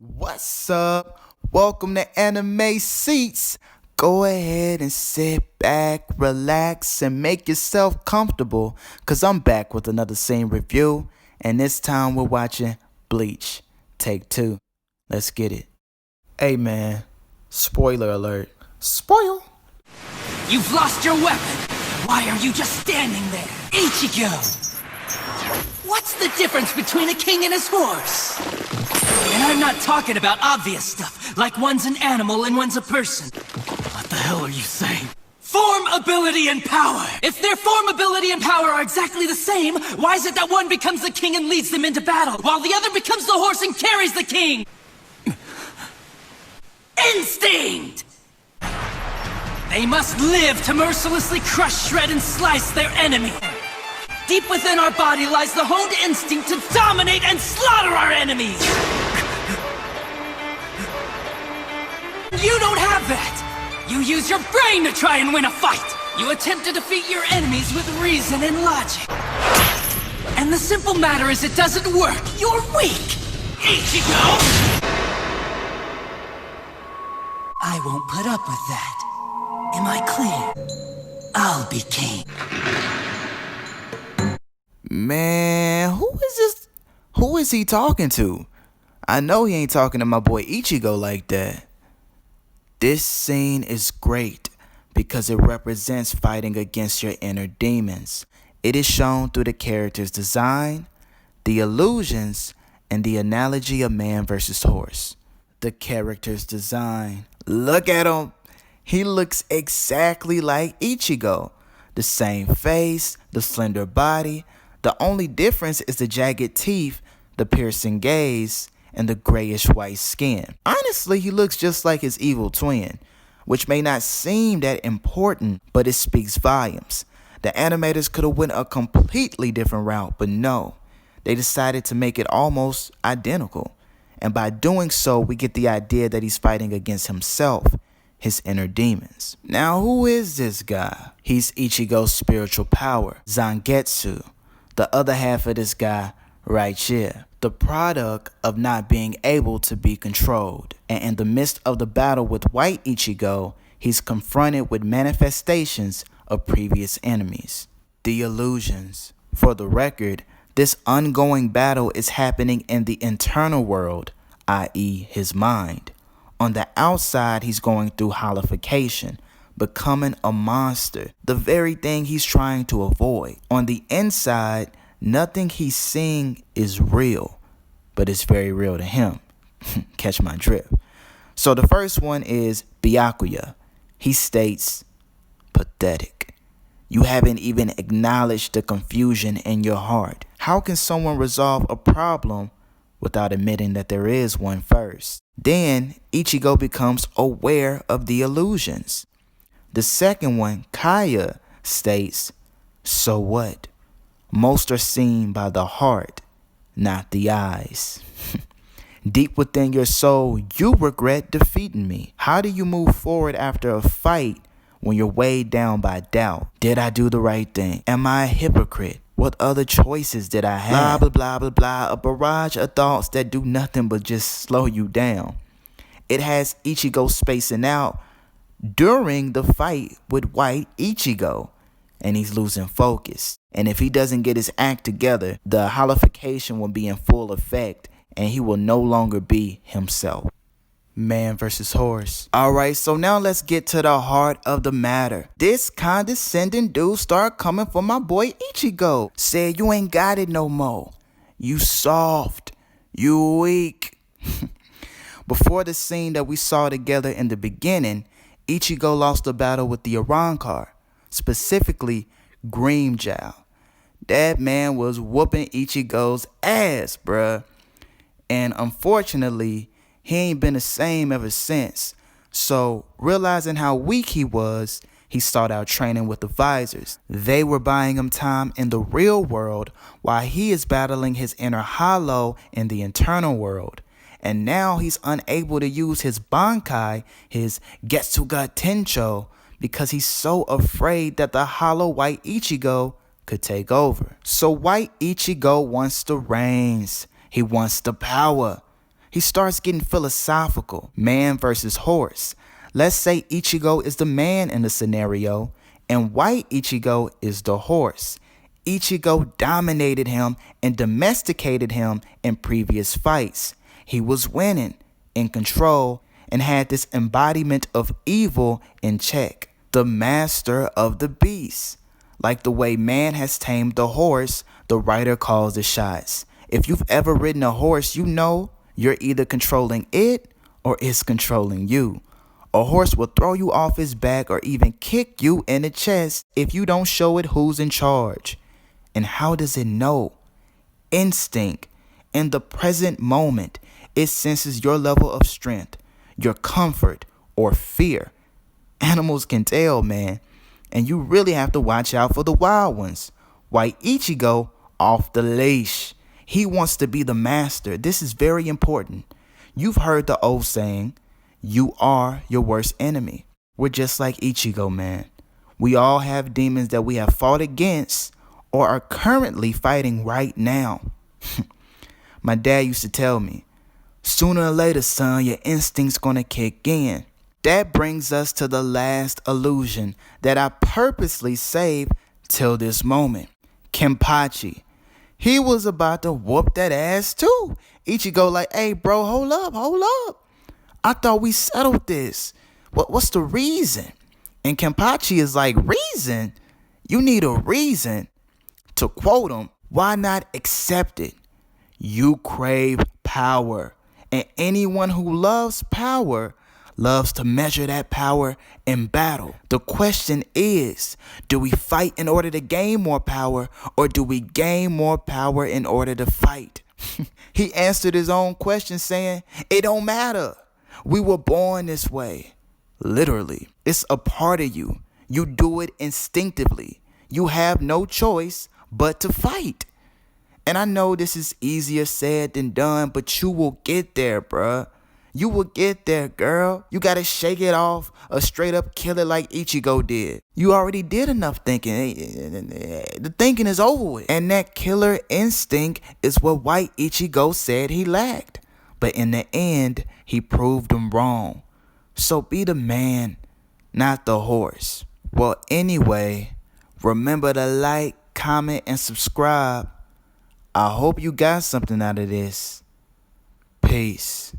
What's up? Welcome to Anime Seats. Go ahead and sit back, relax, and make yourself comfortable, cause I'm back with another scene review, and this time we're watching Bleach, Take 2. Let's get it. Hey man, spoiler alert. Spoil! You've lost your weapon! Why are you just standing there? Ichigo! What's the difference between a king and his horse? And I'm not talking about obvious stuff, like one's an animal and one's a person. What the hell are you saying? Form, ability, and power! If their form, ability, and power are exactly the same, why is it that one becomes the king and leads them into battle, while the other becomes the horse and carries the king? Instinct! They must live to mercilessly crush, shred, and slice their enemy. Deep within our body lies the honed instinct to dominate and slaughter our enemies! You don't have that! You use your brain to try and win a fight! You attempt to defeat your enemies with reason and logic. And the simple matter is it doesn't work! You're weak! Ichigo! I won't put up with that. Am I clear? I'll be king. Man, who is this? Who is he talking to? I know he ain't talking to my boy Ichigo like that. This scene is great because it represents fighting against your inner demons. It is shown through the character's design, the illusions, and the analogy of man versus horse. The character's design. Look at him. He looks exactly like Ichigo. The same face, the slender body. The only difference is the jagged teeth, the piercing gaze, and the grayish white skin. Honestly, he looks just like his evil twin, which may not seem that important, but it speaks volumes. The animators could have went a completely different route, but no. They decided to make it almost identical. And by doing so, we get the idea that he's fighting against himself, his inner demons. Now, who is this guy? He's Ichigo's spiritual power, Zangetsu. The other half of this guy right here, the product of not being able to be controlled. And in the midst of the battle with White Ichigo, he's confronted with manifestations of previous enemies. The illusions. For the record, this ongoing battle is happening in the internal world, i.e. his mind. On the outside, he's going through holification, becoming a monster, the very thing he's trying to avoid. On the inside, nothing he's seeing is real, but it's very real to him. Catch my drift. So the first one is Byakuya. He states, pathetic. You haven't even acknowledged the confusion in your heart. How can someone resolve a problem without admitting that there is one first? Then Ichigo becomes aware of the illusions. The second one, Kaya, states, so what? Most are seen by the heart, not the eyes. Deep within your soul, you regret defeating me. How do you move forward after a fight when you're weighed down by doubt? Did I do the right thing? Am I a hypocrite? What other choices did I have? Blah, blah, blah, blah, blah. A barrage of thoughts that do nothing but just slow you down. It has Ichigo spacing out during the fight with White Ichigo, and he's losing focus. And if he doesn't get his act together, the holification will be in full effect, and he will no longer be himself. Man versus horse. Alright, so now let's get to the heart of the matter. This condescending dude started coming for my boy Ichigo. Said you ain't got it no more. You soft. You weak. Before the scene that we saw together in the beginning, Ichigo lost the battle with the Arrancar, specifically Grimmjow. That man was whooping Ichigo's ass, bruh. And unfortunately, he ain't been the same ever since. So, realizing how weak he was, he started out training with the Visors. They were buying him time in the real world while he is battling his inner hollow in the internal world. And now he's unable to use his Bankai, his Getsuga Tencho, because he's so afraid that the hollow White Ichigo could take over. So White Ichigo wants the reins. He wants the power. He starts getting philosophical. Man versus horse. Let's say Ichigo is the man in the scenario and white Ichigo is the horse. Ichigo dominated him and domesticated him in previous fights. He was winning, in control, and had this embodiment of evil in check. The master of the beast. Like the way man has tamed the horse, the writer calls the shots. If you've ever ridden a horse, you know you're either controlling it or it's controlling you. A horse will throw you off his back or even kick you in the chest if you don't show it who's in charge. And how does it know? Instinct. In the present moment, it senses your level of strength, your comfort, or fear. Animals can tell, man. And you really have to watch out for the wild ones. White Ichigo off the leash. He wants to be the master. This is very important. You've heard the old saying, you are your worst enemy. We're just like Ichigo, man. We all have demons that we have fought against or are currently fighting right now. My dad used to tell me, sooner or later, son, your instinct's gonna kick in. That brings us to the last illusion that I purposely saved till this moment. Kenpachi. He was about to whoop that ass too. Ichigo like, hey bro, hold up. I thought we settled this. What's the reason? And Kenpachi is like, reason? You need a reason. To quote him, why not accept it? You crave power. And anyone who loves power loves to measure that power in battle. The question is, do we fight in order to gain more power, or do we gain more power in order to fight? He answered his own question saying, it don't matter. We were born this way. Literally, it's a part of you. You do it instinctively. You have no choice but to fight. And I know this is easier said than done, but you will get there, bruh. You will get there, girl. You gotta shake it off or straight up kill it like Ichigo did. You already did enough thinking. The thinking is over with. And that killer instinct is what white Ichigo said he lacked. But in the end, he proved him wrong. So be the man, not the horse. Well, anyway, remember to like, comment, and subscribe. I hope you got something out of this. Peace.